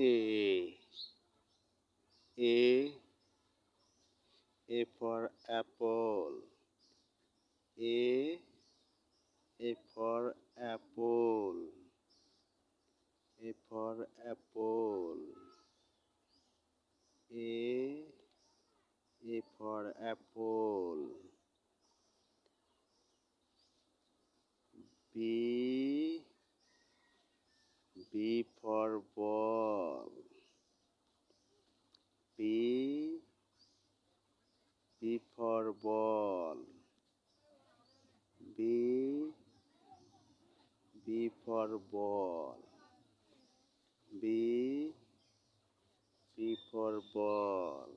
A. A. A for apple. A. A for apple. A for apple. A. A for apple. B. B for ball. B. B for ball. B. B for ball. B. B for ball.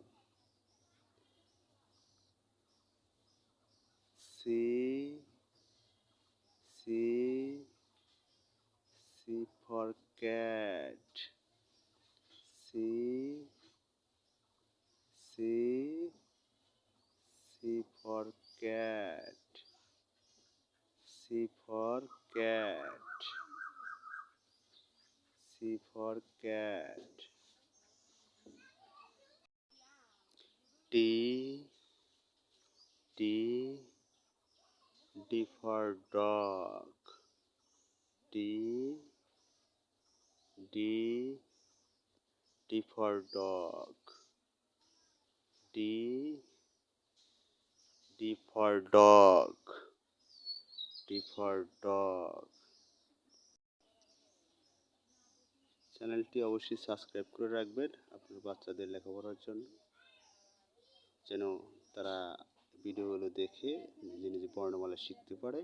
C. C. C for cat. C. C. C for cat. C for cat. C for cat. D. D. D for dog. D. D. D for dog. D. D for dog. D for dog. চ্যানেলটি অবশ্যই subscribe করে রাখবেন আপনার বাচ্চাদের লেখাপড়ার জন্য, যেন তারা ভিডিওগুলো দেখে নিজে নিজে বর্ণমালা শিখতে পারে।